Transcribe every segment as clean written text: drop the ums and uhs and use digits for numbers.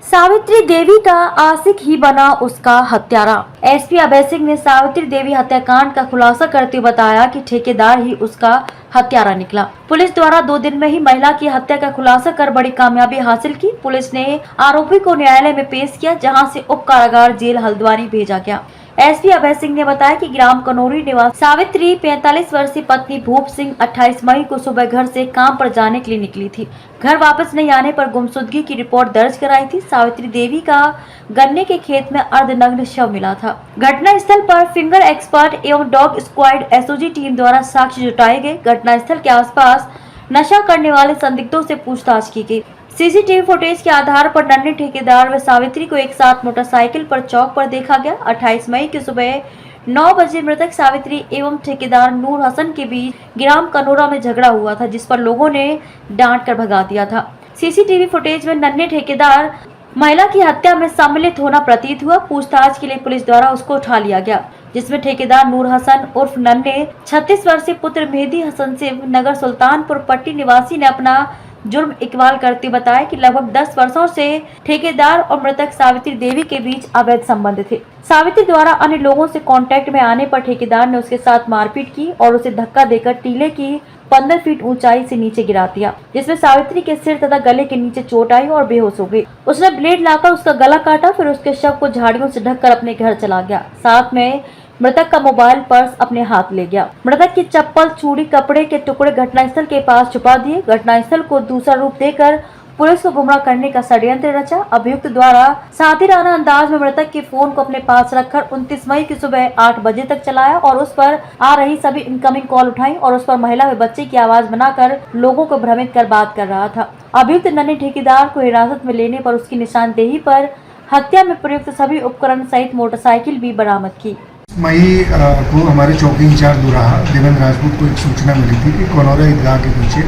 सावित्री देवी का आशिक ही बना उसका हत्यारा। एसपी अभय सिंह ने सावित्री देवी हत्याकांड का खुलासा करते हुए बताया कि ठेकेदार ही उसका हत्यारा निकला। पुलिस द्वारा 2 दिन में ही महिला की हत्या का खुलासा कर बड़ी कामयाबी हासिल की। पुलिस ने आरोपी को न्यायालय में पेश किया, जहां से उप कारागार जेल हल्द्वानी भेजा गया। एसपी अभय सिंह ने बताया कि ग्राम कनौरी निवासी सावित्री 45 वर्षीय पत्नी भूप सिंह 28 मई को सुबह घर से काम पर जाने के लिए निकली थी। घर वापस नहीं आने पर गुमशुदगी की रिपोर्ट दर्ज कराई थी। सावित्री देवी का गन्ने के खेत में अर्धनग्न शव मिला था। घटना स्थल पर फिंगर एक्सपर्ट एवं डॉग स्क्वाड एसओजी टीम द्वारा साक्ष्य जुटाए गए। घटना स्थल के आसपास नशा करने वाले संदिग्धों से पूछताछ की गई। सीसीटीवी फुटेज के आधार पर नन्हे ठेकेदार व सावित्री को एक साथ मोटरसाइकिल पर चौक पर देखा गया। 28 मई की सुबह 9 बजे मृतक सावित्री एवं ठेकेदार नूर हसन के बीच ग्राम कनौरा में झगड़ा हुआ था, जिस पर लोगों ने डांट कर भगा दिया था। सीसीटीवी फुटेज में नन्हे ठेकेदार महिला की हत्या में सम्मिलित होना प्रतीत हुआ। पूछताछ के लिए पुलिस द्वारा उसको उठा लिया गया, जिसमें ठेकेदार नूर हसन उर्फ नन्हे 36 वर्षीय पुत्र मेहदी हसन से नगर सुल्तानपुर पट्टी निवासी ने अपना जुर्म इकबाल करते बताया कि लगभग 10 वर्षों से ठेकेदार और मृतक सावित्री देवी के बीच अवैध संबंध थे। सावित्री द्वारा अन्य लोगों से कांटेक्ट में आने पर ठेकेदार ने उसके साथ मारपीट की और उसे धक्का देकर टीले की 15 फीट ऊंचाई से नीचे गिरा दिया, जिसमें सावित्री के सिर तथा गले के नीचे चोट आई और बेहोश हो गई। उसने ब्लेड लाकर उसका गला काटा, फिर उसके शव को झाड़ियों से ढककर अपने घर चला गया। साथ में मृतक का मोबाइल पर्स अपने हाथ ले गया। मृतक की चप्पल, चूड़ी, कपड़े के टुकड़े घटनास्थल के पास छुपा दिए। घटनास्थल को दूसरा रूप देकर पुलिस को गुमराह करने का षड्यंत्र रचा। अभियुक्त द्वारा सातिराना अंदाज में मृतक के फोन को अपने पास रखकर 29 मई की सुबह 8 बजे तक चलाया और उस पर आ रही सभी इनकमिंग कॉल उठाई और उस पर महिला व बच्चे की आवाज बनाकर लोगों को भ्रमित कर बात कर रहा था। अभियुक्त नन्हे ठेकेदार को हिरासत में लेने पर उसकी निशानदेही पर हत्या में प्रयुक्त सभी उपकरण सहित मोटरसाइकिल भी बरामद की। मई को हमारे चौकी इंचार्ज दुराहा देवेंद्र राजपूत को एक सूचना मिली थी कि कनौरा ईदगाह के पीछे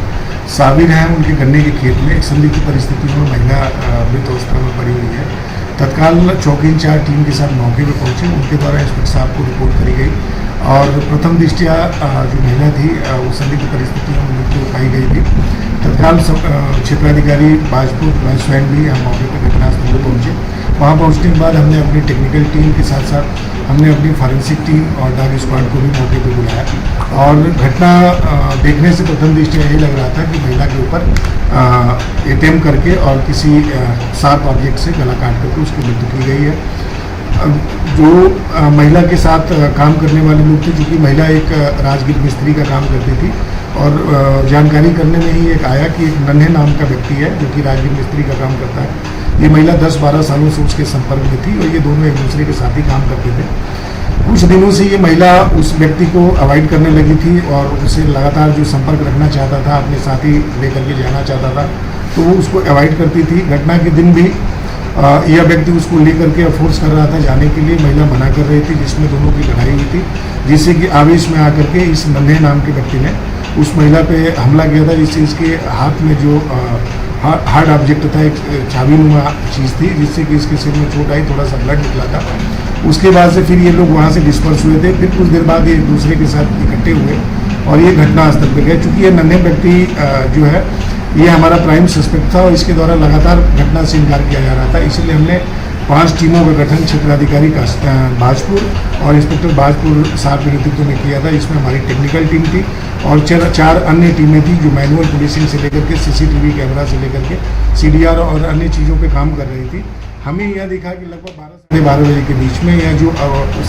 साबिर हैं, उनके गन्ने के खेत में एक संदिग्ध परिस्थिति में महिला मृत अवस्था में पड़ी हुई है। तत्काल चौकी इंचार्ज टीम के साथ मौके पर पहुंचे। उनके द्वारा इंस्पेक्टर साहब को रिपोर्ट करी गई और प्रथम दृष्टया जो महिला थी वो संदिग्ध परिस्थिति में मृत्यु पाई गई थी। तत्काल क्षेत्राधिकारी बाजपुर मैं स्वयं भी हम मौके पर घटनास्थल पर पहुँचे। वहाँ पहुँचने के बाद हमने अपनी टेक्निकल टीम के साथ साथ हमने अपनी फॉरेंसिक टीम और डॉग स्क्वाड को भी मौके पर बुलाया और घटना देखने से प्रथम दृष्टया यही लग रहा था कि महिला के ऊपर एटीएम करके और किसी शार्प ऑब्जेक्ट से गला काट करके उसकी मृत्यु की गई है। जो महिला के साथ काम करने वाले लोग थे, चूँकि महिला एक राजगीर मिस्त्री का काम करती थी और जानकारी करने में ही एक आया कि एक नन्हे नाम का व्यक्ति है जो कि राजगीर मिस्त्री का काम करता है। ये महिला 10-12 सालों से उसके संपर्क में थी और ये दोनों एक दूसरे के साथ ही काम करते थे। कुछ दिनों से ये महिला उस व्यक्ति को अवॉइड करने लगी थी और उससे लगातार जो संपर्क रखना चाहता था, अपने साथी लेकर के जाना चाहता था, तो वो उसको अवॉइड करती थी। घटना के दिन भी यह व्यक्ति उसको लेकर के फोर्स कर रहा था जाने के लिए। महिला मना कर रही थी, जिसमें दोनों की लड़ाई हुई थी, जिससे कि आवेश में आकर के इस नन्हे नाम के व्यक्ति ने उस महिला पे हमला किया था, जिससे इसके हाथ में जो हार्ड ऑब्जेक्ट था, एक चाबीनुमा चीज़ थी, जिससे कि इसके सिर में चोट आई, थोड़ा सा ब्लड निकला था। उसके बाद से फिर ये लोग वहाँ से डिस्पर्स हुए थे। फिर कुछ देर बाद ये एक दूसरे के साथ इकट्ठे हुए और ये घटनास्थल पर गए। चूँकि ये नन्हे व्यक्ति जो है ये हमारा प्राइम सस्पेक्ट था और इसके द्वारा लगातार घटना से इनकार किया जा रहा था। इसलिए हमने 5 टीमों का गठन क्षेत्राधिकारी का बाजपुर और इंस्पेक्टर बाजपुर साहब के नेतृत्व में किया था। इसमें हमारी टेक्निकल टीम थी और 4 अन्य टीमें थी जो मैनुअल पुलिसिंग से लेकर के सीसीटीवी कैमरा से लेकर के सीडीआर और अन्य चीज़ों पे काम कर रही थी। हमें यह देखा कि लगभग 12 बजे के बीच में यह जो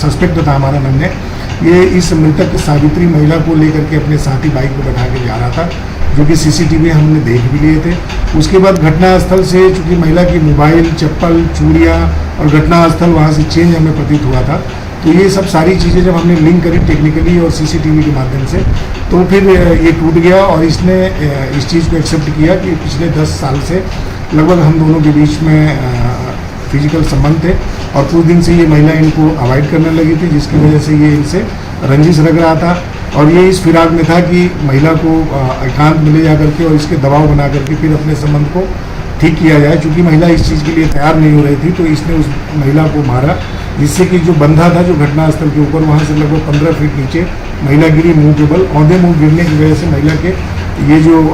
सस्पेक्ट था हमारा नन्हे, ये इस मृतक सावित्री महिला को लेकर के अपने साथी बाइक पर बैठा के जा रहा था, जो कि सीसीटीवी हमने देख भी लिए थे। उसके बाद घटनास्थल से चूँकि महिला की मोबाइल, चप्पल, चूड़ियाँ और घटनास्थल वहाँ से चेंज हमें प्रतीत हुआ था, तो ये सब सारी चीज़ें जब हमने लिंक करी टेक्निकली और सीसीटीवी के माध्यम से, तो फिर ये टूट गया और इसने इस चीज़ को एक्सेप्ट किया कि पिछले 10 साल से लगभग हम दोनों के बीच में फिजिकल संबंध थे और कुछ दिन से ये महिला इनको अवॉइड करने लगी थी, जिसकी वजह से ये इनसे रंजिश रख रहा था और ये इस फिराक में था कि महिला को एकांत में ले जा करके और इसके दबाव बना करके फिर अपने संबंध को ठीक किया जाए। चूँकि महिला इस चीज़ के लिए तैयार नहीं हो रही थी, तो इसने उस महिला को मारा, जिससे कि जो बंधा था जो घटनास्थल के ऊपर, वहाँ से लगभग 15 फीट नीचे महिला गिरी मुँह के बल। औंधे मुँह गिरने की वजह से महिला के ये जो